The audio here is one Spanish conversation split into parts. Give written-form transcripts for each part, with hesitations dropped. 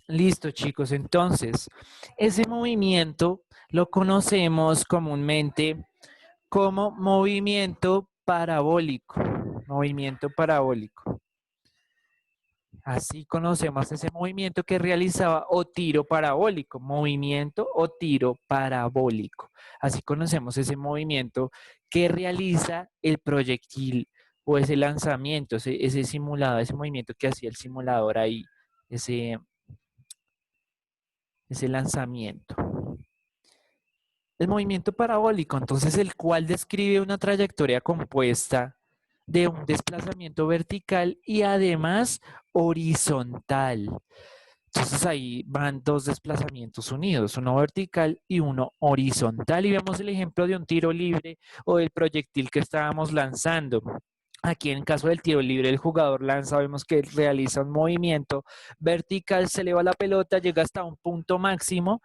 Listo, chicos. Entonces, ese movimiento lo conocemos comúnmente como movimiento parabólico. Movimiento parabólico. Así conocemos ese movimiento que realizaba o tiro parabólico, movimiento o tiro parabólico. Así conocemos ese movimiento que realiza el proyectil o ese lanzamiento, ese simulado, ese movimiento que hacía el simulador ahí, ese, ese lanzamiento. El movimiento parabólico, entonces, el cual describe una trayectoria compuesta de un desplazamiento vertical y además horizontal. Entonces ahí van dos desplazamientos unidos, uno vertical y uno horizontal. Y vemos el ejemplo de un tiro libre o del proyectil que estábamos lanzando. Aquí en caso del tiro libre, el jugador lanza, vemos que realiza un movimiento vertical, se eleva la pelota, llega hasta un punto máximo,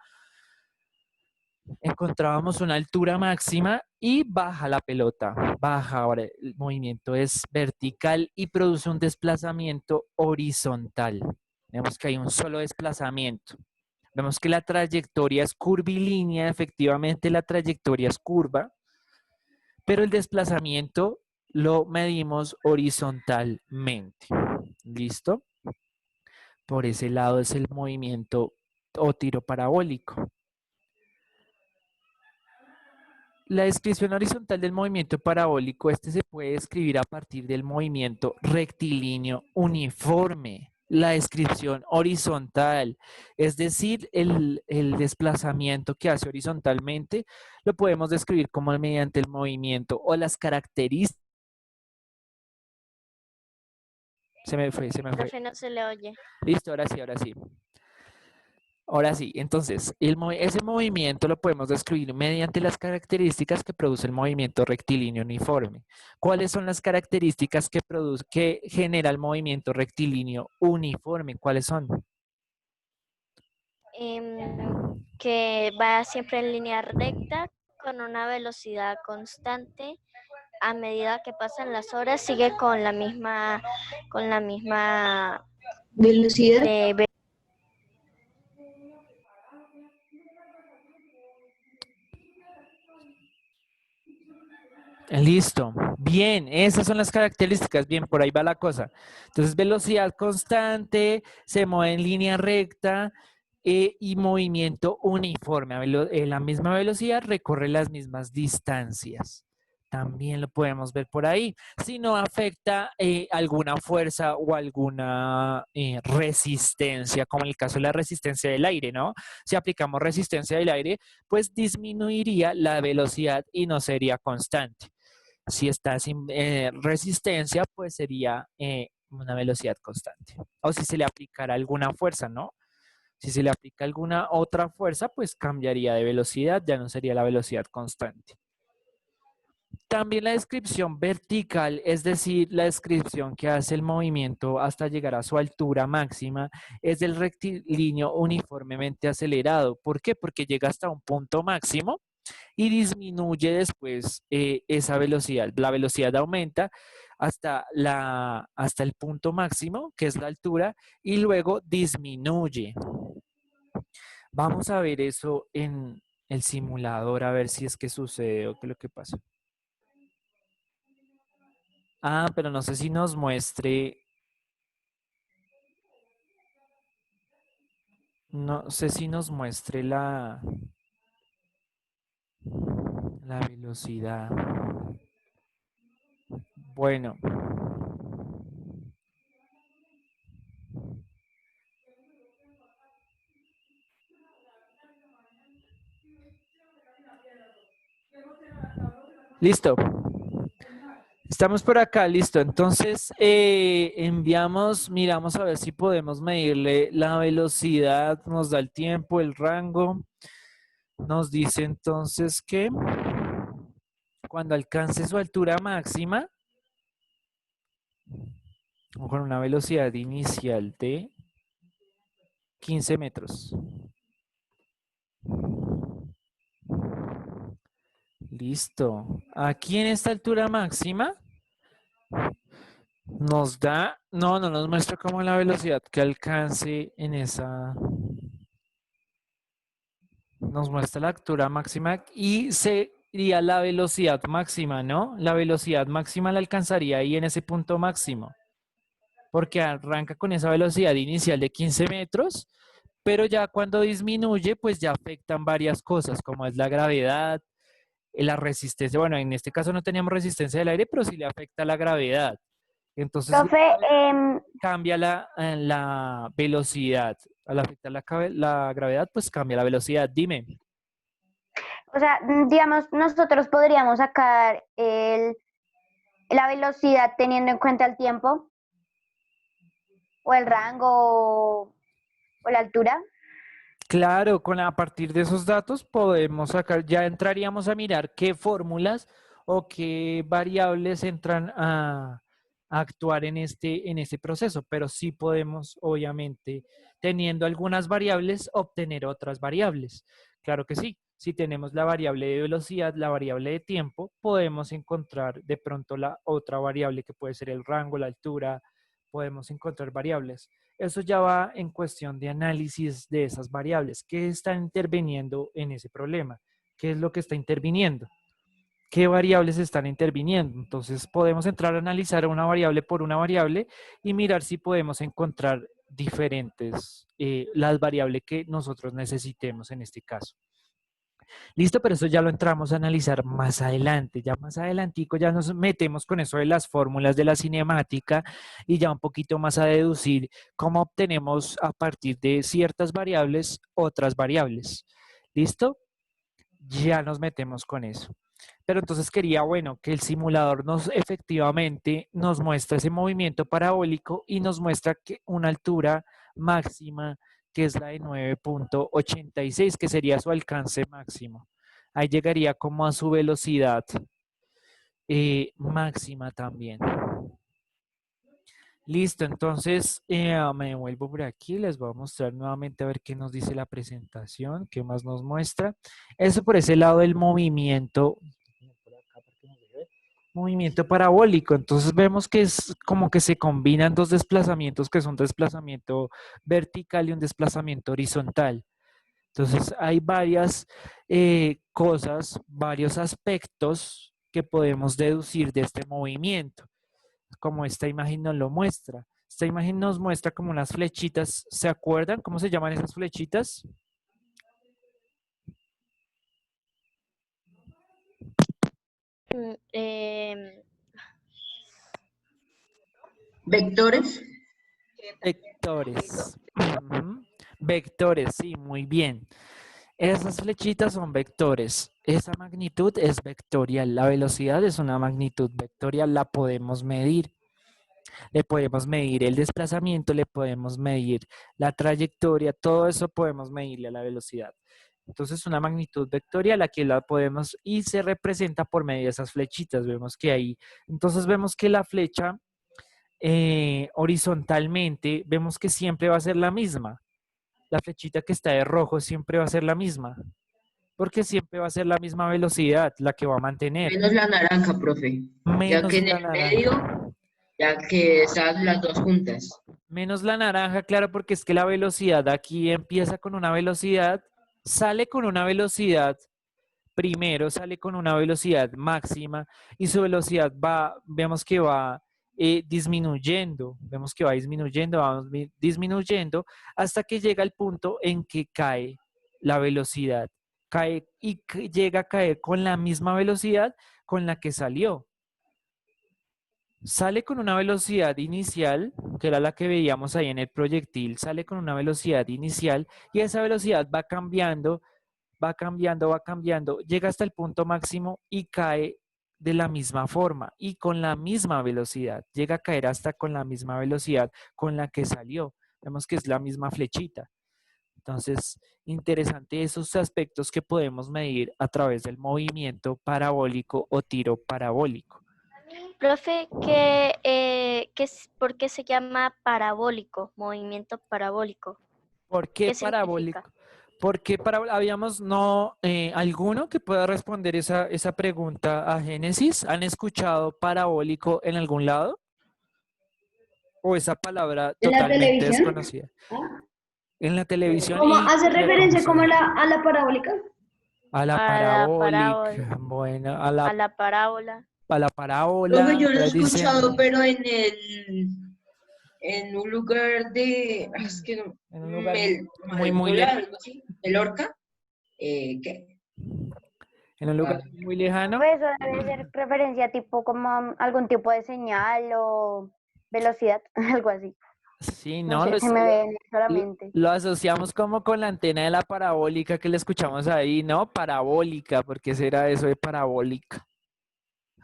encontrábamos una altura máxima y baja la pelota, baja. Ahora el movimiento es vertical y produce un desplazamiento horizontal. Vemos que hay un solo desplazamiento. Vemos que la trayectoria es curvilínea, efectivamente la trayectoria es curva, pero el desplazamiento lo medimos horizontalmente. ¿Listo? Por ese lado es el movimiento o tiro parabólico. La descripción horizontal del movimiento parabólico, este se puede describir a partir del movimiento rectilíneo uniforme. La descripción horizontal, es decir, el desplazamiento que hace horizontalmente, lo podemos describir como mediante el movimiento o las características. Se me fue. Profe, no se le oye. Listo, ahora sí, ahora sí. Ahora sí, entonces, ese movimiento lo podemos describir mediante las características que produce el movimiento rectilíneo uniforme. ¿Cuáles son las características que genera el movimiento rectilíneo uniforme? ¿Cuáles son? Que va siempre en línea recta con una velocidad constante. A medida que pasan las horas sigue con la misma Velocidad. Listo. Bien, esas son las características. Bien, por ahí va la cosa. Entonces, velocidad constante, se mueve en línea recta y movimiento uniforme. La misma velocidad recorre las mismas distancias. También lo podemos ver por ahí. Si no afecta alguna fuerza o alguna resistencia, como en el caso de la resistencia del aire, ¿no? Si aplicamos resistencia del aire, pues disminuiría la velocidad y no sería constante. Si está sin resistencia, pues sería una velocidad constante. O si se le aplicara alguna fuerza, ¿no? Si se le aplica alguna otra fuerza, pues cambiaría de velocidad, ya no sería la velocidad constante. También la descripción vertical, es decir, la descripción que hace el movimiento hasta llegar a su altura máxima, es del rectilíneo uniformemente acelerado. ¿Por qué? Porque llega hasta un punto máximo y disminuye después esa velocidad. La velocidad aumenta hasta el punto máximo, que es la altura, y luego disminuye. Vamos a ver eso en el simulador, a ver si es que sucede o qué es lo que pasa. Ah, pero no sé si nos muestre. No sé si nos muestre la velocidad. Bueno. Listo. Estamos por acá, listo. Entonces, miramos a ver si podemos medirle la velocidad, nos da el tiempo, el rango. Nos dice entonces que cuando alcance su altura máxima, con una velocidad inicial de 15 metros. Listo. Aquí en esta altura máxima, Nos da, no nos muestra como la velocidad que alcance en esa, nos muestra la altura máxima y sería la velocidad máxima, ¿no? La velocidad máxima la alcanzaría ahí en ese punto máximo, porque arranca con esa velocidad inicial de 15 metros, pero ya cuando disminuye, pues ya afectan varias cosas, como es la gravedad, la resistencia. Bueno, en este caso no teníamos resistencia del aire, pero sí le afecta la gravedad. Entonces Profe, cambia la velocidad. Al afectar la gravedad, pues cambia la velocidad. Dime. o sea, digamos, nosotros podríamos sacar la velocidad teniendo en cuenta el tiempo o el rango o la altura. Claro, a partir de esos datos podemos sacar, ya entraríamos a mirar qué fórmulas o qué variables entran a actuar en este proceso, pero sí podemos, obviamente, teniendo algunas variables, obtener otras variables. Claro que sí, si tenemos la variable de velocidad, la variable de tiempo, podemos encontrar de pronto la otra variable que puede ser el rango, la altura, podemos encontrar variables. Eso ya va en cuestión de análisis de esas variables. ¿Qué está interviniendo en ese problema? ¿Qué es lo que está interviniendo? ¿Qué variables están interviniendo? Entonces podemos entrar a analizar una variable por una variable y mirar si podemos encontrar diferentes, las variables que nosotros necesitemos en este caso. Listo, pero eso ya lo entramos a analizar más adelante. Ya más adelantico ya nos metemos con eso de las fórmulas de la cinemática y ya un poquito más a deducir cómo obtenemos a partir de ciertas variables otras variables. ¿Listo? Ya nos metemos con eso. Pero entonces quería, bueno, que el simulador nos efectivamente nos muestra ese movimiento parabólico y nos muestra que una altura máxima que es la de 9,86, que sería su alcance máximo. Ahí llegaría como a su velocidad máxima también. Listo, entonces me vuelvo por aquí, les voy a mostrar nuevamente a ver qué nos dice la presentación, qué más nos muestra. Eso por ese lado del movimiento, movimiento parabólico. Entonces vemos que es como que se combinan dos desplazamientos que son un desplazamiento vertical y un desplazamiento horizontal. Entonces hay varias cosas, varios aspectos que podemos deducir de este movimiento, como esta imagen nos lo muestra. Esta imagen nos muestra como unas flechitas, ¿se acuerdan cómo se llaman esas flechitas? ¿Vectores? Vectores. Vectores, sí, muy bien. Esas flechitas son vectores. Esa magnitud es vectorial. La velocidad es una magnitud vectorial. La podemos medir. Le podemos medir el desplazamiento, le podemos medir la trayectoria. Todo eso podemos medirle a la velocidad. Entonces, una magnitud vectorial, aquí la podemos y se representa por medio de esas flechitas. Vemos que ahí, entonces vemos que la flecha horizontalmente, vemos que siempre va a ser la misma. La flechita que está de rojo siempre va a ser la misma, porque siempre va a ser la misma velocidad la que va a mantener, Menos la naranja, profe. Ya que menos en la el medio, naranja. ya que están las dos juntas. Menos la naranja, claro, porque es que la velocidad aquí empieza con una velocidad, sale con una velocidad, primero sale con una velocidad máxima y su velocidad va, vemos que va disminuyendo, vemos que va disminuyendo, disminuyendo hasta que llega el punto en que cae la velocidad, cae y llega a caer con la misma velocidad con la que salió. Sale con una velocidad inicial, que era la que veíamos ahí en el proyectil, sale con una velocidad inicial y esa velocidad va cambiando, va cambiando, va cambiando, llega hasta el punto máximo y cae de la misma forma y con la misma velocidad. Llega a caer hasta con la misma velocidad con la que salió. Vemos que es la misma flechita. Entonces, interesante esos aspectos que podemos medir a través del movimiento parabólico o tiro parabólico. Profe, ¿por qué se llama parabólico, movimiento parabólico? ¿Por qué ¿Qué significa? parabólico? Habíamos no alguno que pueda responder esa pregunta a Génesis. ¿Han escuchado parabólico en algún lado? O esa palabra ¿En la totalmente televisión? desconocida. Ah. En la televisión ¿Cómo y hace referencia como reconocida. a la parabólica? A la A la parabólica. Bueno, a la parábola. a la Profe, parábola. yo lo he Pero escuchado, dicen pero en un lugar de, es que no, en un lugar muy Malpola, lejano. algo así, de Lorca, ¿qué? En un lugar Ah, muy lejano. Pues eso debe ser referencia tipo como a algún tipo de señal o velocidad, algo así. Sí, No no, sé, se me ve solamente. lo asociamos como con la antena de la parabólica que le escuchamos ahí, ¿no? Parabólica, ¿por qué será eso de parabólica?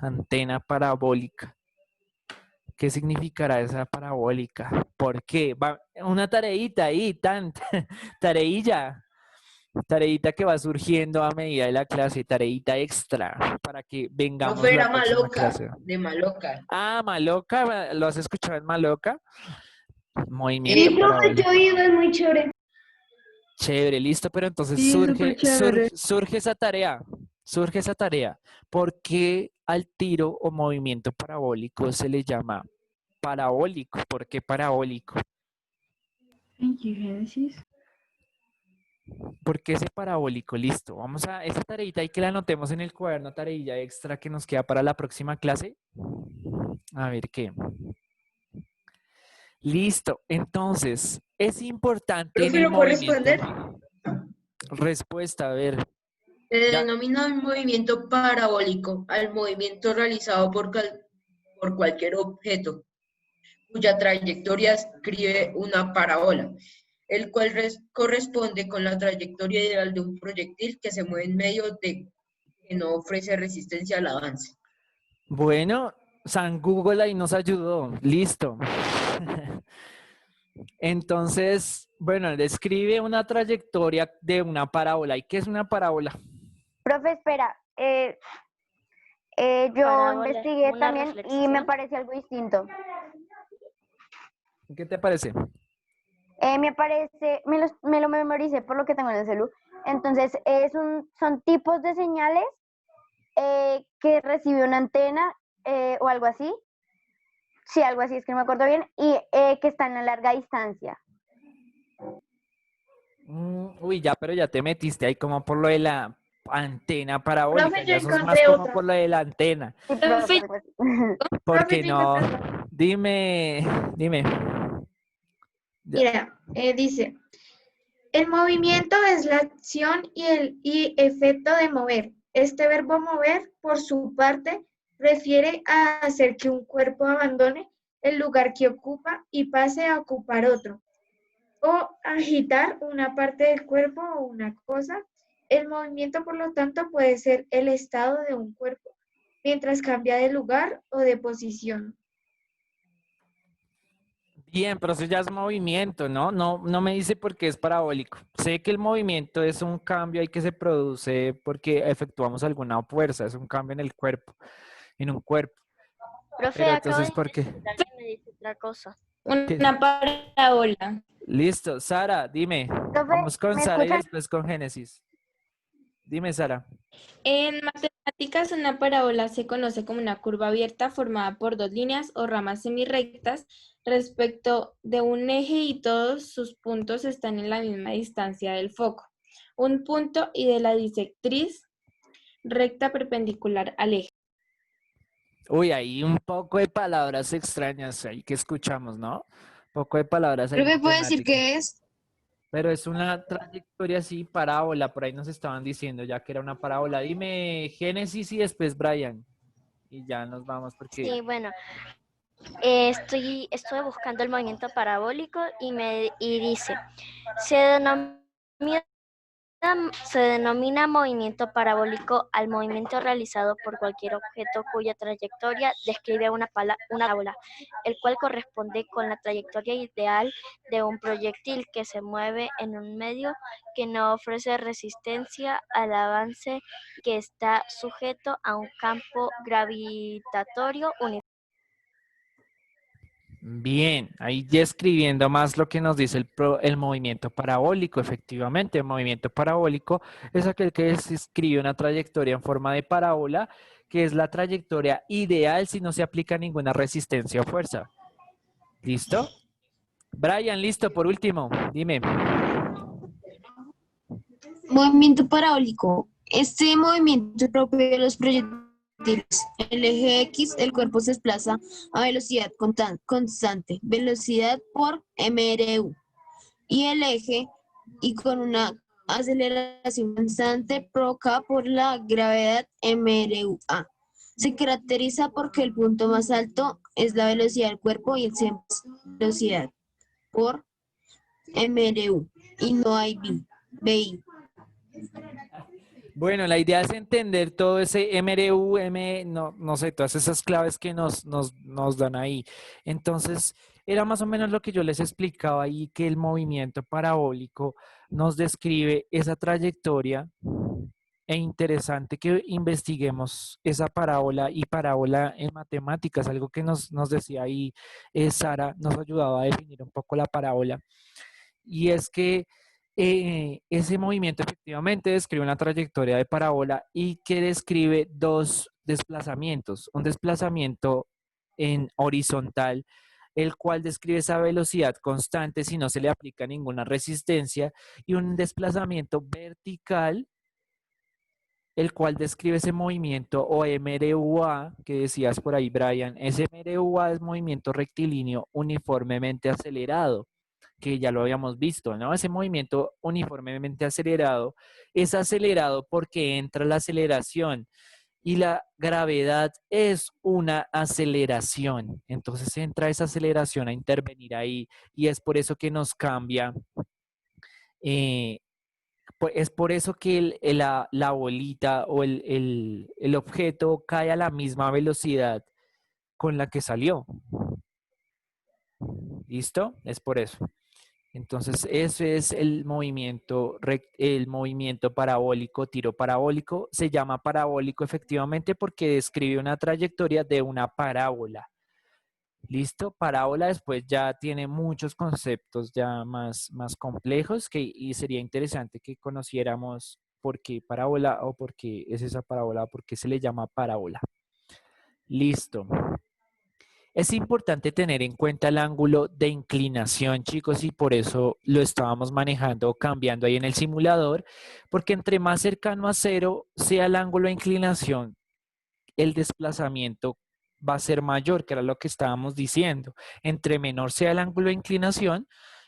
Antena parabólica. ¿Qué significará esa parabólica? ¿Por qué? Una tareita ahí, tareilla. Tareita que va surgiendo a medida de la clase, tareita extra para que vengamos profe, la era próxima Maloca, clase. de Maloca. Ah, Maloca, ¿lo has escuchado en Maloca? Sí, Movimiento profe, yo parabólico. he ido, es muy chévere. Chévere, listo, pero entonces Sí, súper chévere. surge esa tarea, surge esa tarea. ¿Por qué al tiro o movimiento parabólico se le llama parabólico? ¿Por qué parabólico? Thank you, Génesis. ¿Por qué ese parabólico? Listo, vamos a esa tareita y que la anotemos en el cuaderno, tareilla extra que nos queda para la próxima clase. A ver qué. Listo, entonces, es importante en Profe, el ¿lo puedo movimiento. responder? Respuesta, a ver. Se Ya. denomina un movimiento parabólico al movimiento realizado por cualquier objeto cuya trayectoria escribe una parábola, el cual corresponde con la trayectoria ideal de un proyectil que se mueve en medio de que no ofrece resistencia al avance. Bueno, San Google ahí nos ayudó. Listo. Entonces, bueno, describe una trayectoria de una parábola. ¿Y qué es una parábola? Profe, espera, yo Parábola es investigué como una también y me reflexión. parece algo distinto. ¿Qué te parece? Me parece, me lo memoricé por lo que tengo en el celu. Entonces, son tipos de señales que recibe una antena o algo así. Sí, algo así, es que no me acuerdo bien. Y que están a larga distancia. Uy, ya, pero ya te metiste ahí como por lo de la antena parabólica. Profe, yo Ya sos más encontré como otra. por lo de la antena. Sí, Profe, algo así. Porque yo encontré no. otra. Dime. Ya. Mira, dice, el movimiento es la acción y efecto de mover. Este verbo mover, por su parte, refiere a hacer que un cuerpo abandone el lugar que ocupa y pase a ocupar otro, o agitar una parte del cuerpo o una cosa. El movimiento, por lo tanto, puede ser el estado de un cuerpo mientras cambia de lugar o de posición. Bien, pero eso ya es movimiento, ¿no? No me dice por qué es parabólico. Sé que el movimiento es un cambio ahí que se produce porque efectuamos alguna fuerza, es un cambio en el cuerpo, en un cuerpo. Profe, Pero acabo de entonces, ¿por qué? investigar y me dice otra cosa. ¿Qué? Una parábola. Listo, Sara, dime. Profe, Vamos con ¿me Sara y escuchan? después con Génesis. Dime, Sara. En matemáticas, una parábola se conoce como una curva abierta formada por dos líneas o ramas semirrectas respecto de un eje y todos sus puntos están en la misma distancia del foco. Un punto y de la disectriz recta perpendicular al eje. Uy, hay un poco de palabras extrañas ahí que escuchamos, ¿no? Un poco de palabras ahí Profe, ¿puede decir matemáticas. qué es? Pero es una trayectoria así, parábola, por ahí nos estaban diciendo ya que era una parábola. Dime Génesis y después Brian. Y ya nos vamos porque... Sí, bueno, estoy buscando el movimiento parabólico y dice, se denomina, se denomina movimiento parabólico al movimiento realizado por cualquier objeto cuya trayectoria describe una parábola, el cual corresponde con la trayectoria ideal de un proyectil que se mueve en un medio que no ofrece resistencia al avance, que está sujeto a un campo gravitatorio uniforme. Bien, ahí ya escribiendo más lo que nos dice el movimiento parabólico. Efectivamente, el movimiento parabólico es aquel que se escribe una trayectoria en forma de parábola, que es la trayectoria ideal si no se aplica ninguna resistencia o fuerza. ¿Listo? Brian, listo, por último, dime. Movimiento parabólico. Este movimiento es propio de los proyectiles. En el eje X, el cuerpo se desplaza a velocidad constante, velocidad por mru. Y el eje, y con una aceleración constante provocada por la gravedad mRUA. Se caracteriza porque el punto más alto es la velocidad del cuerpo y el centro es velocidad por mRU y no hay BI. Bueno, la idea es entender todo ese MRU, no sé, todas esas claves que nos dan ahí. Entonces, era más o menos lo que yo les explicaba ahí, que el movimiento parabólico nos describe esa trayectoria e interesante que investiguemos esa parábola y parábola en matemáticas, algo que nos decía ahí Sara, nos ayudaba a definir un poco la parábola. Y es que ese movimiento efectivamente describe una trayectoria de parábola y que describe dos desplazamientos. Un desplazamiento en horizontal, el cual describe esa velocidad constante si no se le aplica ninguna resistencia, y un desplazamiento vertical, el cual describe ese movimiento o MRUA que decías por ahí, Brian. Ese MRUA es movimiento rectilíneo uniformemente acelerado, que ya lo habíamos visto, ¿no? Ese movimiento uniformemente acelerado es acelerado porque entra la aceleración y la gravedad es una aceleración. Entonces entra esa aceleración a intervenir ahí y es por eso que nos cambia. Es por eso que la bolita o el objeto cae a la misma velocidad con la que salió. ¿Listo? Es por eso. Entonces, ese es el movimiento parabólico, tiro parabólico. Se llama parabólico efectivamente porque describe una trayectoria de una parábola. ¿Listo? Parábola después ya tiene muchos conceptos ya más complejos y sería interesante que conociéramos por qué parábola o por qué es esa parábola, por qué se le llama parábola. Listo. Es importante tener en cuenta el ángulo de inclinación, chicos, y por eso lo estábamos manejando o cambiando ahí en el simulador, porque entre más cercano a cero sea el ángulo de inclinación, el desplazamiento va a ser mayor, que era lo que estábamos diciendo. Entre menor sea el ángulo de inclinación,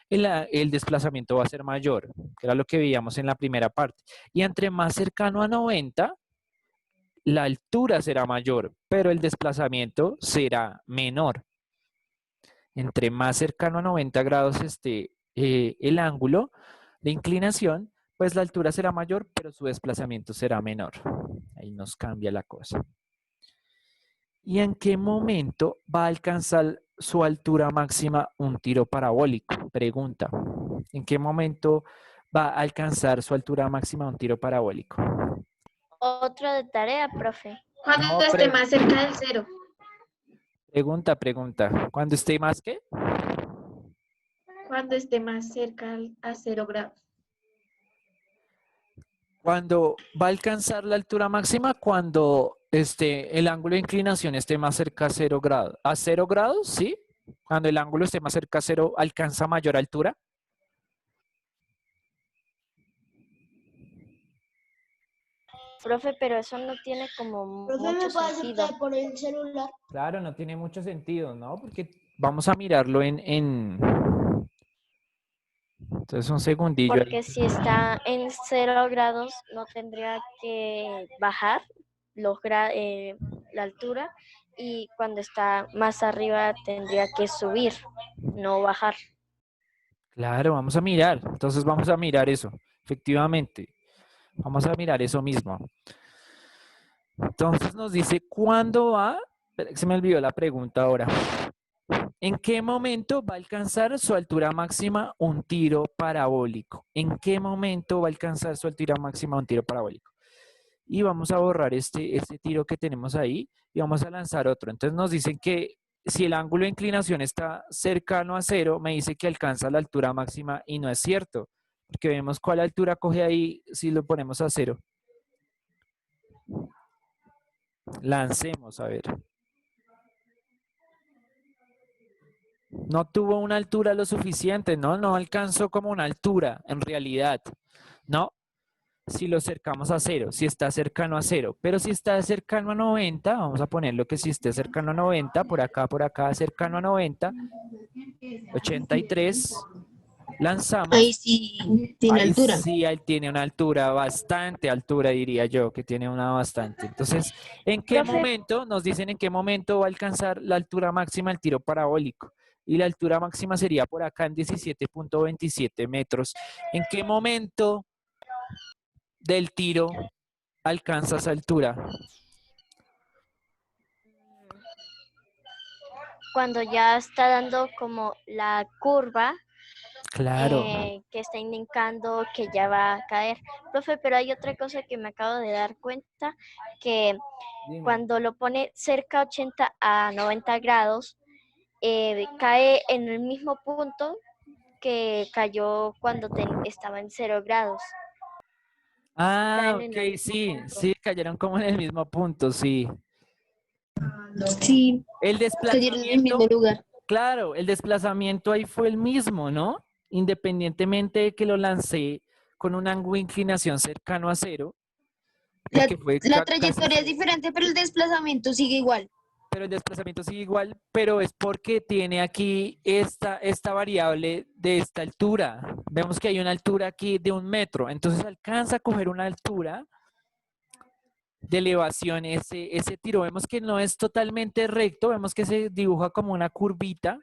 el desplazamiento va a ser mayor, que era lo que veíamos en la primera parte. Y entre más cercano a 90, la altura será mayor, pero el desplazamiento será menor. Entre más cercano a 90 grados esté el ángulo de inclinación, pues la altura será mayor, pero su desplazamiento será menor. Ahí nos cambia la cosa. ¿Y en qué momento va a alcanzar su altura máxima un tiro parabólico? Pregunta. ¿En qué momento va a alcanzar su altura máxima un tiro parabólico? Otro de tarea, profe. Cuando No, esté más cerca del cero. Pregunta. ¿Cuándo esté más qué? Cuando esté más cerca a 0 grados. Cuando va a alcanzar la altura máxima cuando el ángulo de inclinación esté más cerca a 0 grados. ¿A 0 grados? Sí. Cuando el ángulo esté más cerca a 0, ¿alcanza mayor altura? Profe, pero eso no tiene como mucho sentido. por el celular? Claro, no tiene mucho sentido, ¿no? Porque vamos a mirarlo Entonces, un segundillo. Porque si está en 0 grados, no tendría que bajar la altura, y cuando está más arriba tendría que subir, no bajar. Claro, vamos a mirar. Entonces, vamos a mirar eso. Efectivamente. Vamos a mirar eso mismo. Entonces, nos dice, ¿cuándo va? Espera, se me olvidó la pregunta ahora. ¿En qué momento va a alcanzar su altura máxima un tiro parabólico? ¿En qué momento va a alcanzar su altura máxima un tiro parabólico? Y vamos a borrar este tiro que tenemos ahí y vamos a lanzar otro. Entonces nos dicen que si el ángulo de inclinación está cercano a 0, me dice que alcanza la altura máxima y no es cierto, porque vemos cuál altura coge ahí si lo ponemos a 0. Lancemos, a ver. No tuvo una altura lo suficiente, ¿no? No alcanzó como una altura en realidad, ¿no? Si lo acercamos a cero, si está cercano a cero, pero si está cercano a 90, vamos a ponerlo que si esté cercano a 90, por acá, cercano a 90, 83, lanzamos. Ahí sí tiene Ahí altura. sí, él tiene una altura, bastante altura, diría yo, que tiene una bastante. Entonces, ¿en qué Profe. momento, nos dicen en qué momento va a alcanzar la altura máxima el tiro parabólico? Y la altura máxima sería por acá en 17.27 metros. ¿En qué momento del tiro alcanza esa altura? Cuando ya está dando como la curva Claro. que está indicando que ya va a caer. Profe, pero hay otra cosa que me acabo de dar cuenta, que Dime. cuando lo pone cerca 80 a 90 grados, cae en el mismo punto que cayó cuando estaba en 0 grados. Ah, Caen en ok, el mismo sí, punto. sí, cayeron como en el mismo punto, sí. Sí, El cayeron en el mismo desplazamiento, lugar. claro, el desplazamiento ahí fue el mismo, ¿no? Independientemente de que lo lancé con un ángulo de inclinación cercano a cero, La, que fue la casi trayectoria es cero, diferente, pero el desplazamiento sigue igual. pero el desplazamiento sigue igual, pero es porque tiene aquí esta variable de esta altura. Vemos que hay una altura aquí de 1 metro, entonces alcanza a coger una altura de elevación ese tiro. Vemos que no es totalmente recto, vemos que se dibuja como una curvita,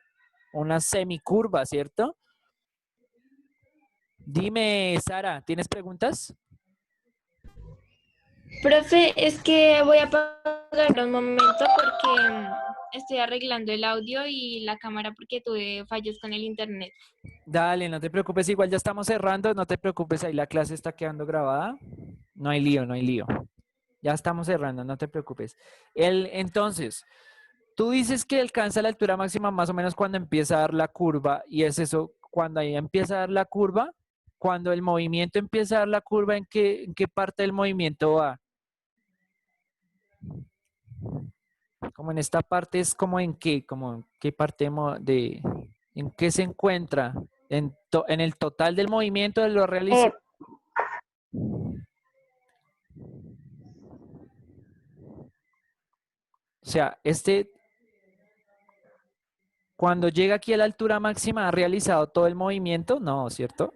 una semicurva, ¿cierto? Dime, Sara, ¿tienes preguntas? Profe, es que voy a apagar un momento porque estoy arreglando el audio y la cámara porque tuve fallos con el internet. Dale, no te preocupes, igual ya estamos cerrando, no te preocupes, ahí la clase está quedando grabada. No hay lío, no hay lío. Ya estamos cerrando, no te preocupes. Entonces, tú dices que alcanza la altura máxima más o menos cuando empieza a dar la curva, y es eso, cuando ahí empieza a dar la curva, cuando el movimiento empieza a dar la curva, ¿en qué parte del movimiento va? Como en esta parte es como como en qué parte en qué se encuentra, en el total del movimiento de lo realizado. O sea, cuando llega aquí a la altura máxima, ¿ha realizado todo el movimiento? No, ¿cierto?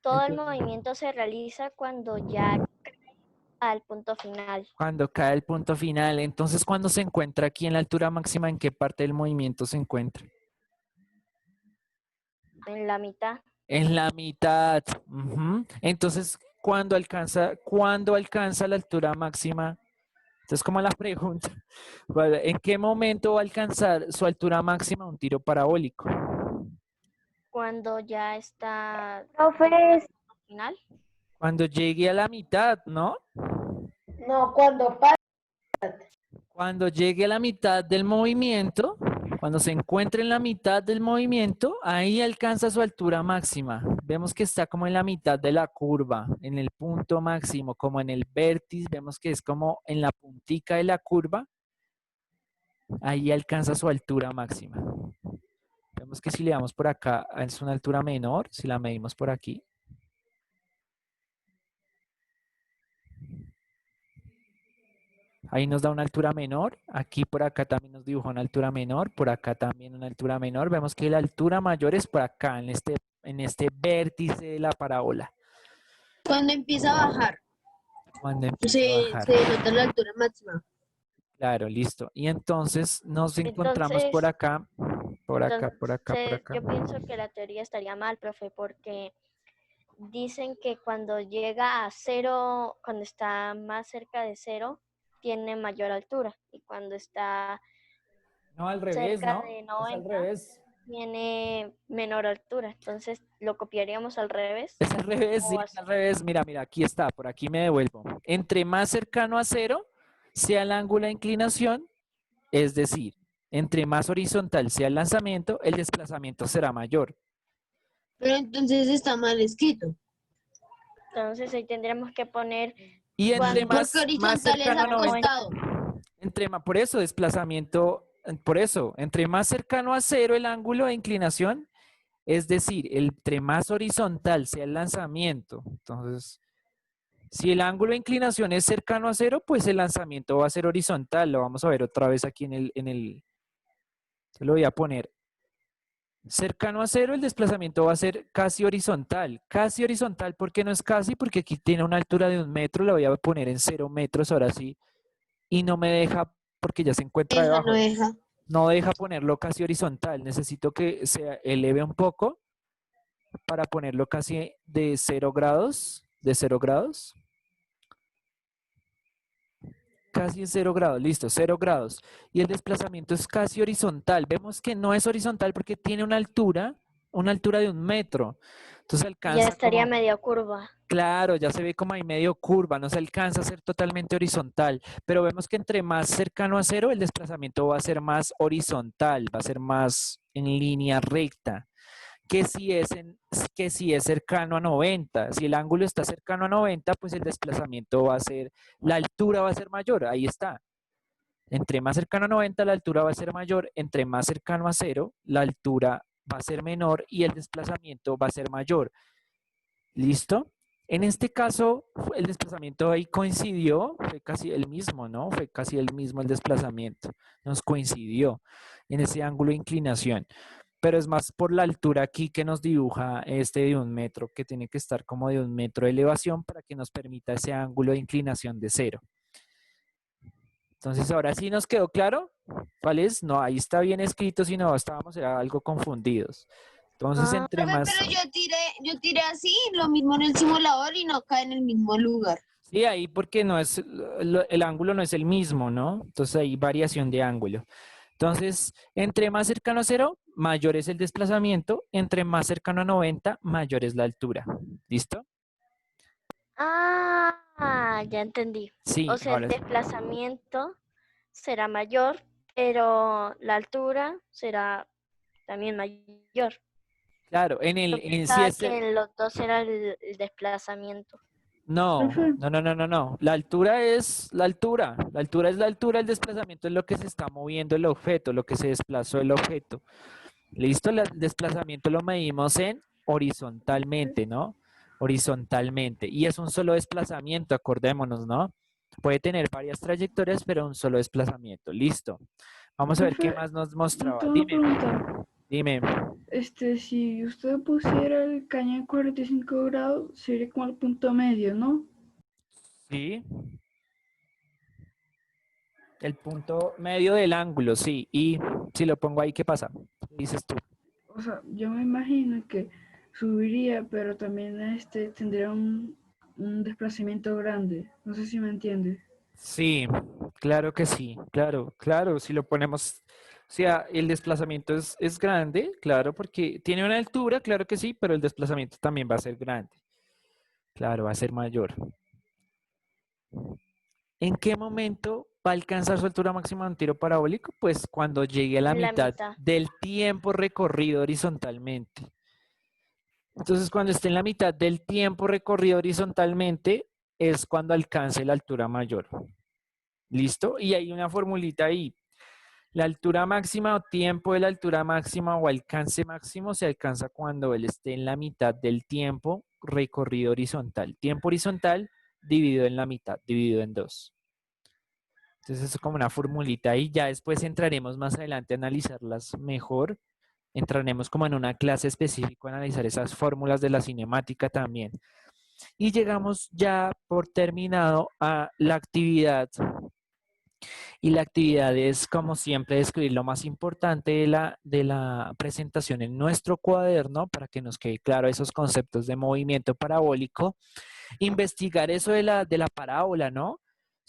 Todo el Entonces, movimiento se realiza cuando ya cae al punto final, cuando cae el punto final, entonces cuando se encuentra aquí en la altura máxima, ¿en qué parte del movimiento se encuentra? en la mitad. En la mitad. Ujú. Entonces, ¿cuándo alcanza la altura máxima? Entonces, como la pregunta, ¿en qué momento va a alcanzar su altura máxima un tiro parabólico? Cuando ya está Profe, al final. Cuando llegue a la mitad, ¿no? No, cuando pasa. Cuando llegue a la mitad del movimiento, cuando se encuentre en la mitad del movimiento, ahí alcanza su altura máxima. Vemos que está como en la mitad de la curva, en el punto máximo, como en el vértice, vemos que es como en la puntica de la curva, ahí alcanza su altura máxima. Vemos que si le damos por acá, es una altura menor, si la medimos por aquí. Ahí nos da una altura menor, aquí por acá también nos dibuja una altura menor, por acá también una altura menor. Vemos que la altura mayor es por acá, en este vértice de la parábola, Cuando empieza a bajar, cuando empieza a bajar. se denota la altura máxima. Claro, listo. Y entonces nos encontramos por Entonces, acá, por acá, por acá, por entonces acá. yo pienso que la teoría estaría mal, profe, porque dicen que cuando llega a cero, cuando está más cerca de cero, tiene mayor altura. Y cuando está No, al revés, cerca ¿no? de Es al 90, revés. tiene menor altura. Entonces, ¿lo copiaríamos al revés? Es al revés, sí, O es al revés. Mira, mira, aquí está, por aquí me devuelvo. Entre más cercano a cero sea el ángulo de inclinación, es decir, entre más horizontal sea el lanzamiento, el desplazamiento será mayor. Pero entonces está mal escrito. Entonces, ahí tendríamos que poner Y entre cuando más, Porque más horizontal es cercano a al 90, costado. por eso desplazamiento Por eso, entre más cercano a cero el ángulo de inclinación, es decir, entre más horizontal sea el lanzamiento. Entonces, si el ángulo de inclinación es cercano a cero, pues el lanzamiento va a ser horizontal. Lo vamos a ver otra vez aquí se lo voy a poner. Cercano a cero, el desplazamiento va a ser casi horizontal. Casi horizontal, ¿por qué no es casi? Porque aquí tiene una altura de 1 metro, la voy a poner en 0 metros ahora sí. Y no me deja, porque ya se encuentra Deja, no debajo. deja. No deja ponerlo casi horizontal. Necesito que se eleve un poco para ponerlo casi de 0 grados. De 0 grados. Casi en 0 grados, listo, 0 grados. Y el desplazamiento es casi horizontal. Vemos que no es horizontal porque tiene una altura de 1 metro. Entonces Ya alcanza estaría como, medio curva. claro, ya se ve como ahí medio curva, no se alcanza a ser totalmente horizontal. Pero vemos que entre más cercano a cero, el desplazamiento va a ser más horizontal, va a ser más en línea recta. Que si es cercano a 90. Si el ángulo está cercano a 90, pues el desplazamiento va a ser, la altura va a ser mayor, ahí está. Entre más cercano a 90, la altura va a ser mayor. Entre más cercano a cero, la altura va a ser menor y el desplazamiento va a ser mayor. ¿Listo? En este caso, el desplazamiento ahí coincidió, fue casi el mismo, ¿no? Fue casi el mismo el desplazamiento. Nos coincidió en ese ángulo de inclinación. Pero es más por la altura aquí que nos dibuja este de 1 metro, que tiene que estar como de 1 metro de elevación para que nos permita ese ángulo de inclinación de 0. Entonces, ahora sí nos quedó claro cuál es. No, ahí está bien escrito, si no estábamos era algo confundidos. Entonces, Ah, entre Profe, más... pero yo tiré así, lo mismo en el simulador y no cae en el mismo lugar. Sí, ahí porque no es, el ángulo no es el mismo, ¿no? Entonces hay variación de ángulo. Entonces, entre más cercano a cero, mayor es el desplazamiento. Entre más cercano a 90, mayor es la altura. ¿Listo? ya entendí. Sí, O sea, el ahora sí. desplazamiento será mayor, pero la altura será también mayor. Claro, Yo si pensaba es que en los dos era el desplazamiento. no, Profe, no. La altura es la altura. La altura es la altura, el desplazamiento es lo que se está moviendo el objeto, lo que se desplazó el objeto. ¿Listo? El desplazamiento lo medimos en horizontalmente, ¿no? Horizontalmente. Y es un solo desplazamiento, acordémonos, ¿no? Puede tener varias trayectorias, pero un solo desplazamiento. Listo. Vamos a ver qué profe, más nos mostraba. tengo una pregunta. Dime. Si usted pusiera el cañón en 45 grados, sería como el punto medio, ¿no? Sí. El punto medio del ángulo, sí. Y si lo pongo ahí, ¿qué pasa? ¿Qué dices tú? O sea, yo me imagino que subiría, pero también tendría un desplazamiento grande. No sé si me entiende. Sí, claro que sí. Claro. Si lo ponemos, o sea, el desplazamiento es grande, claro, porque tiene una altura, claro que sí, pero el desplazamiento también va a ser grande. Claro, va a ser mayor. ¿En qué momento va a alcanzar su altura máxima de un tiro parabólico? Pues cuando llegue a la En la mitad mitad. del tiempo recorrido horizontalmente. Entonces, cuando esté en la mitad del tiempo recorrido horizontalmente, es cuando alcance la altura mayor. ¿Listo? Y hay una formulita ahí. La altura máxima o tiempo de la altura máxima o alcance máximo se alcanza cuando él esté en la mitad del tiempo recorrido horizontal. Tiempo horizontal dividido en la mitad, dividido en 2. Entonces, es como una formulita ahí. Ya después entraremos más adelante a analizarlas mejor. Entraremos como en una clase específica a analizar esas fórmulas de la cinemática también. Y llegamos ya por terminado a la actividad. Y la actividad es, como siempre, describir lo más importante de la presentación en nuestro cuaderno para que nos quede claro esos conceptos de movimiento parabólico. Investigar eso de la parábola, ¿no? O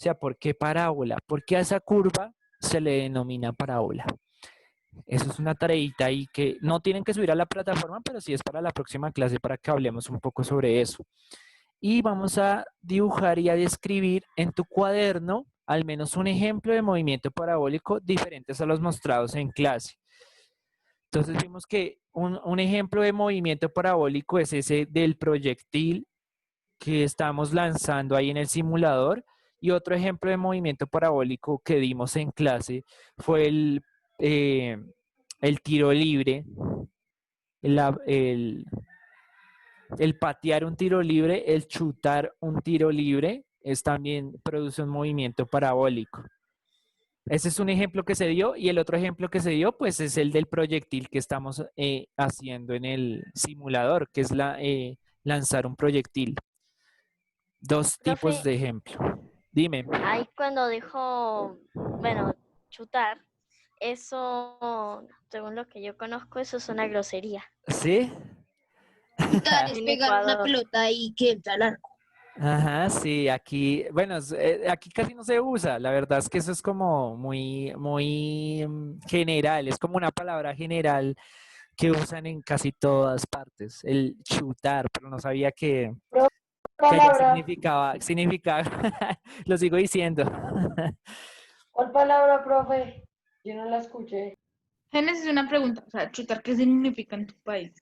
sea, ¿por qué parábola? ¿Por qué a esa curva se le denomina parábola? Eso es una tareita ahí que no tienen que subir a la plataforma, pero sí es para la próxima clase para que hablemos un poco sobre eso. Y vamos a dibujar y a describir en tu cuaderno al menos un ejemplo de movimiento parabólico diferentes a los mostrados en clase. Entonces vimos que un ejemplo de movimiento parabólico es ese del proyectil que estamos lanzando ahí en el simulador. Y otro ejemplo de movimiento parabólico que dimos en clase fue el tiro libre, la- el, el patear un tiro libre, el chutar un tiro libre, también produce un movimiento parabólico. Ese es un ejemplo que se dio y el otro ejemplo que se dio pues es el del proyectil que estamos haciendo en el simulador, que es lanzar un proyectil. Dos tipos Profe, de ejemplo. Dime. ahí cuando dijo, bueno, chutar, eso, según lo que yo conozco, eso es una grosería. ¿Sí? Chutar es En pegar una Ecuador. pelota y que entra al arco. Ajá, sí, aquí, bueno, aquí casi no se usa, la verdad es que eso es como muy general, es como una palabra general que usan en casi todas partes, el chutar, pero no sabía que allá significaba, lo sigo diciendo. ¿Cuál palabra, profe? Yo no la escuché. Génesis, una pregunta. O sea, chutar, ¿qué significa en tu país?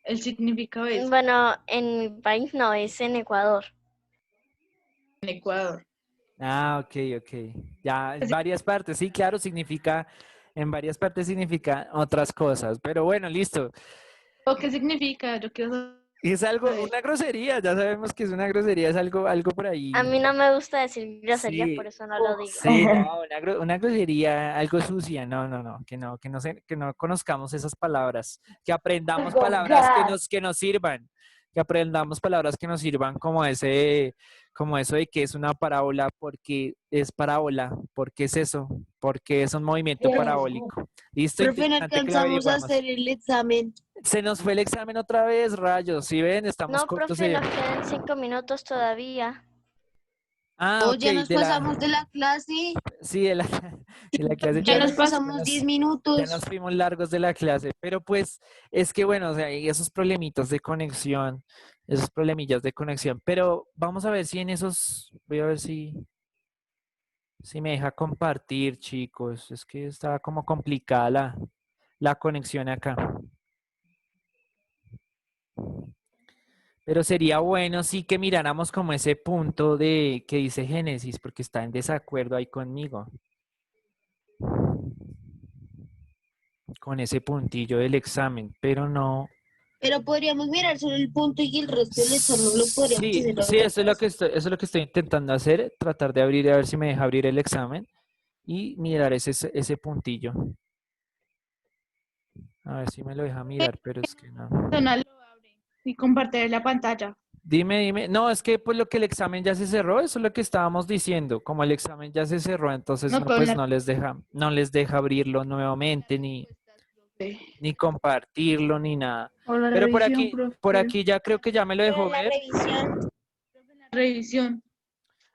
El significado es Bueno, en mi país no, es en Ecuador. en Ecuador. Ah, ok, ok. Ya, en varias partes, sí, claro, en varias partes significa otras cosas, pero bueno, listo. ¿O qué significa? Yo quiero saber. Es algo, una grosería, ya sabemos que es una grosería, es algo por ahí. A mí no me gusta decir groserías, por Sí, eso no lo digo. sí, no, una grosería, algo sucia, no, que no conozcamos esas palabras, que aprendamos palabras que nos sirvan, que aprendamos palabras que nos sirvan como eso de que es una parábola, porque es parábola, porque es eso, porque es un movimiento parabólico. Listo, Profe, no interesante que lo alcanzamos a averiguamos. hacer el examen. Se nos fue el examen otra vez, rayos, si ven, estamos No, cortos profe, de... nos quedan 5 minutos todavía. Ah, Oh, ok, ya nos pasamos de la clase. sí, de la clase Ya ya nos pasamos 10 minutos. ya nos fuimos largos de la clase, pero pues es que bueno, o sea, hay esos problemitas de conexión, esos problemillas de conexión, pero vamos a ver si en esos, voy a ver si me deja compartir, chicos, es que está como complicada la conexión acá. Pero sería bueno sí que miráramos como ese punto de que dice Génesis, porque está en desacuerdo ahí conmigo. Con ese puntillo del examen, pero no. Pero podríamos mirar solo el punto y el resto del examen lo podríamos Sí, hacer la sí, otra eso es lo clase. eso es lo que estoy intentando hacer, tratar de abrir a ver si me deja abrir el examen y mirar ese puntillo. A ver si me lo deja mirar, pero es que no. Personal lo abre y compartir la pantalla. Dime. No, es que pues lo que el examen ya se cerró, eso es lo que estábamos diciendo. Como el examen ya se cerró, entonces No, no, pero pues no les deja abrirlo nuevamente, ni compartirlo, ni nada. O la Pero revisión, por profe. aquí ya creo que ya me lo dejó La ver. revisión. Revisión.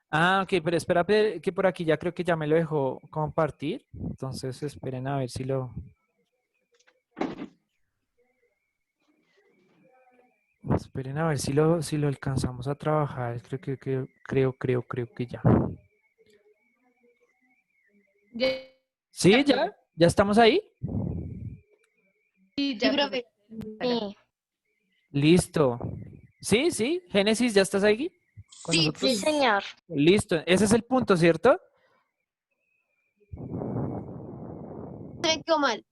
Ah, ok, pero espera que por aquí ya creo que ya me lo dejó compartir. Entonces esperen a ver si lo... Esperen a ver si lo alcanzamos a trabajar. Creo que ya. ¿Sí? ¿Ya? ¿Ya estamos ahí? Sí, Sí, ya, profe. Sí. Listo. Sí, sí. Génesis, ¿ya estás ahí con Sí, nosotros? Sí, señor. Listo. Ese es el punto, ¿cierto? me quedó mal.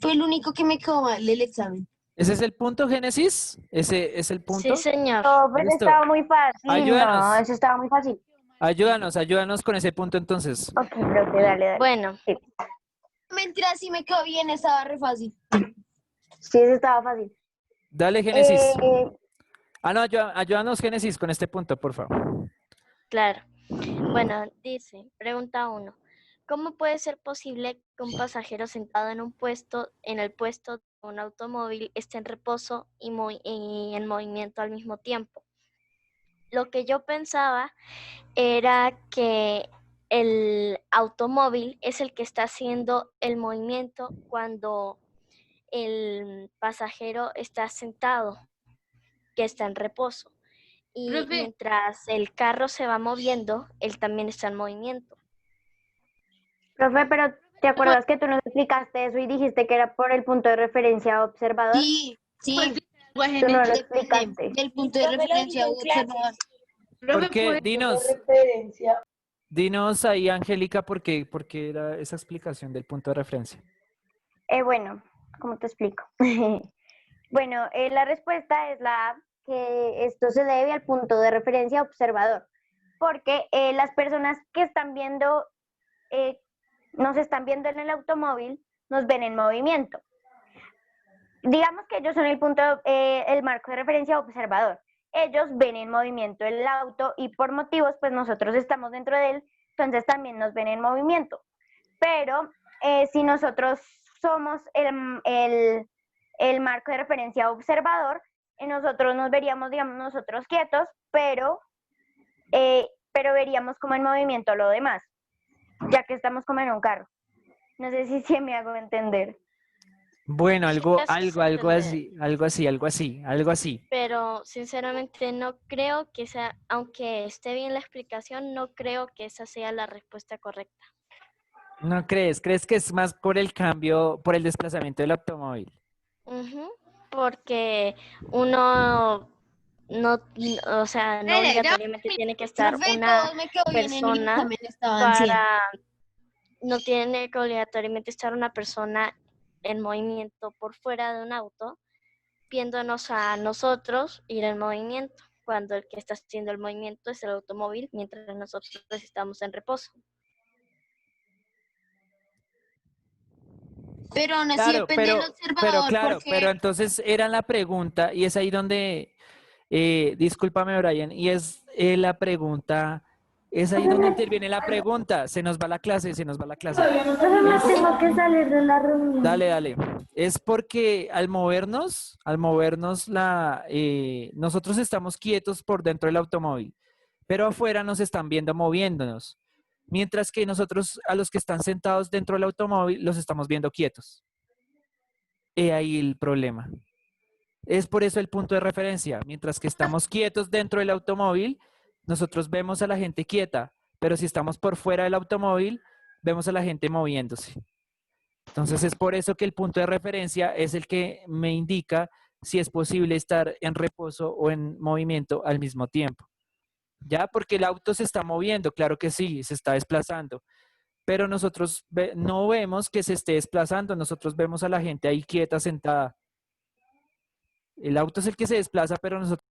Fue el único que me quedó mal del examen. ¿Ese es el punto, Génesis? ¿Ese es el punto? Sí, señor. No, pero Listo. estaba muy fácil. Ayúdanos. No, eso estaba muy fácil. Ayúdanos con ese punto entonces. Ok, profe, dale. Bueno, Mentira, sí me quedó bien, estaba re fácil. Sí, eso estaba fácil. Dale, Génesis. Eh, Ah, no, ayúdanos, Génesis, con este punto, por favor. claro. Bueno, dice, pregunta 1. ¿Cómo puede ser posible que un pasajero sentado en el puesto de un automóvil esté en reposo y en movimiento al mismo tiempo? Lo que yo pensaba era que el automóvil es el que está haciendo el movimiento cuando el pasajero está sentado, que está en reposo. Y Profe. mientras el carro se va moviendo, él también está en movimiento. profe, pero ¿te acuerdas que tú nos explicaste eso y dijiste que era por el punto de referencia observador? Sí, sí. Pues, Tú no lo Depende explicaste. del punto de referencia u observador. ¿Por qué? Dinos. referencia Dinos ahí, Angélica, por qué era esa explicación del punto de referencia. Bueno, ¿cómo te explico? Bueno, la respuesta es la A, que esto se debe al punto de referencia observador, porque las personas que están viendo, nos están viendo en el automóvil, nos ven en movimiento. Digamos que ellos son el marco de referencia observador. Ellos ven en movimiento el auto y por motivos, pues nosotros estamos dentro de él, entonces también nos ven en movimiento. Pero si nosotros somos el marco de referencia observador, nosotros nos veríamos, digamos, nosotros quietos, pero veríamos como en movimiento lo demás, ya que estamos como en un carro. No sé si me hago entender. Bueno, Sí, algo casi se algo entiende. así. Pero sinceramente no creo que sea, aunque esté bien la explicación, no creo que esa sea la respuesta correcta. ¿No crees? ¿Crees que es más por el cambio, por el desplazamiento del automóvil? Ujú, porque uno no, o sea, no obligatoriamente tiene que estar Profe, una todo me quedó bien en el persona examen, estaban 100. no tiene que obligatoriamente estar una persona en movimiento por fuera de un auto, viéndonos a nosotros ir en movimiento, cuando el que está haciendo el movimiento es el automóvil, mientras nosotros estamos en reposo. Pero aún así Claro, depende del observador claro, porque pero entonces era la pregunta y es ahí donde, discúlpame, Brian, y es la pregunta, es ahí donde interviene la pregunta. Se nos va la clase, se nos va la clase. Tengo que salir de la reunión. Dale, dale. Es porque al movernos nosotros estamos quietos por dentro del automóvil, pero afuera nos están viendo moviéndonos, mientras que nosotros a los que están sentados dentro del automóvil los estamos viendo quietos. He ahí el problema. Es por eso el punto de referencia. Mientras que estamos quietos dentro del automóvil, nosotros vemos a la gente quieta, pero si estamos por fuera del automóvil, vemos a la gente moviéndose. Entonces es por eso que el punto de referencia es el que me indica si es posible estar en reposo o en movimiento al mismo tiempo. ¿Ya? Porque el auto se está moviendo, claro que sí, se está desplazando, pero nosotros no vemos que se esté desplazando, nosotros vemos a la gente ahí quieta, sentada. El auto es el que se desplaza, pero nosotros